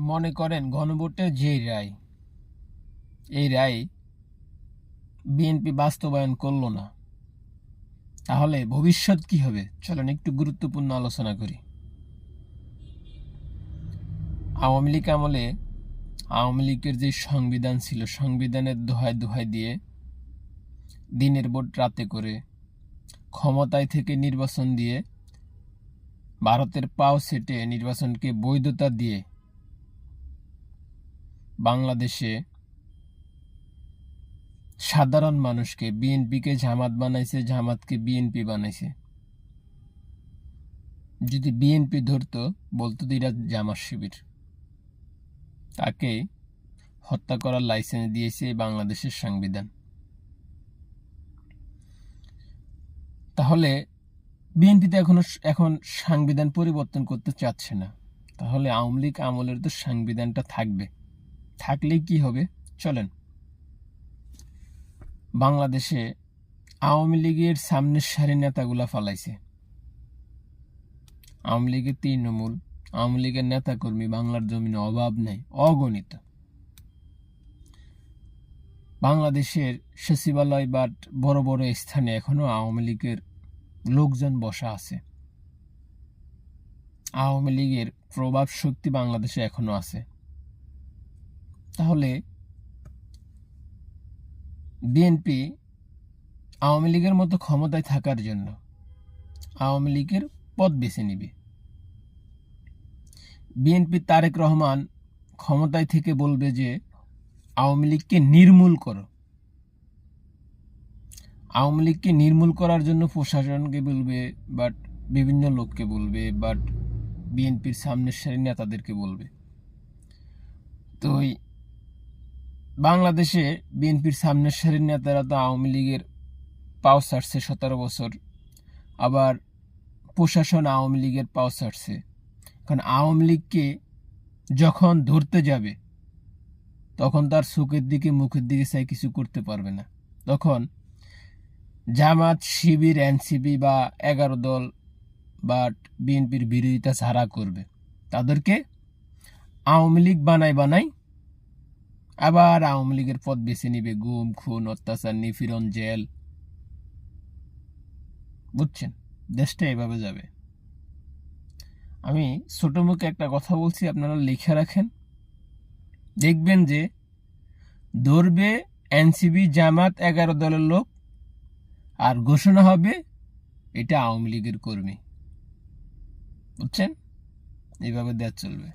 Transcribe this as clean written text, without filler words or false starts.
মনে করেন গণভোটের যে রায়, এই রায় বিএনপি বাস্তবায়ন করলো না, তাহলে ভবিষ্যৎ কি হবে? চলেন একটু গুরুত্বপূর্ণ আলোচনা করি। আওয়ামী লীগ আমলে আওয়ামী লীগের যে সংবিধান ছিল, সংবিধানের দোহাই দিয়ে দিনের ভোট রাতে করে ক্ষমতায় থেকে নির্বাচন দিয়ে ভারতের পাও সেটে নির্বাচনকে বৈধতা দিয়ে বাংলাদেশে সাধারণ মানুষকে, বিএনপিকে জামাত বানাইছে, জামাতকে বিএনপি বানাইছে। যদি বিএনপি ধরতো, বলতো এরা জামাত শিবির, তাকে হত্যা করার লাইসেন্স দিয়েছে বাংলাদেশের সংবিধান। তাহলে বিএনপি তো এখন সংবিধান পরিবর্তন করতে চাচ্ছে না, তাহলে আওয়ামী লীগ আমলের তো সংবিধানটা থাকবে। থাকলেই কি হবে? চলেন, বাংলাদেশে আওয়ামী লীগের সামনের সারি নেতাগুলা ফালাইছে। আওয়ামী লীগের তৃণমূল, আওয়ামী লীগের নেতাকর্মী বাংলার জমিনে অভাব নেই, অগণিত। বাংলাদেশের সচিবালয় বা বড় বড় স্থানে এখনো আওয়ামী লীগের লোকজন বসা আছে। আওয়ামী লীগের প্রভাব শক্তি বাংলাদেশে এখনো আছে। তাহলে বিএনপি আওয়ামী লীগের মতো ক্ষমতায় থাকার জন্য আওয়ামী লীগের পথ বেছে নিবে। বিএনপি তারেক রহমান ক্ষমতায় থেকে বলবে যে আওয়ামী লীগকে নির্মূল করো। আওয়ামী লীগকে নির্মূল করার জন্য প্রশাসনকে বলবে, বাট বিভিন্ন লোককে বলবে, বাট বিএনপির সামনের সারি নেতাদেরকে বলবে। তো বাংলাদেশে বিএনপির সামনের সারির নেতারা তো আওয়ামী লীগের পাও ছাড়ছে 17 বছর, আবার প্রশাসন আওয়ামী লীগের পাও ছাড়ছে। কারণ আওয়ামী লীগকে যখন ধরতে যাবে, তখন তার চোখের দিকে মুখের দিকে চাই কিছু করতে পারবে না। তখন জামাত, শিবির, এনসিপি বা 11 দল বা বিএনপির বিরোধিতা যারা করবে, তাদেরকে আওয়ামী লীগ বানাই আবার আওয়ামী লীগের পথ বেছে নিবে। গুম, খুন, অত্যাচার, নিপীড়ন, জেল। বুঝছেন? দেশটা এভাবে যাবে। আমি ছোট মুখে একটা কথা বলছি, আপনারা লিখে রাখেন। দেখবেন যে ধরবে এনসিপি, জামাত, 11 দলের লোক, আর ঘোষণা হবে এটা আওয়ামী লীগের কর্মী। বুঝছেন? এইভাবে দেশ চলবে।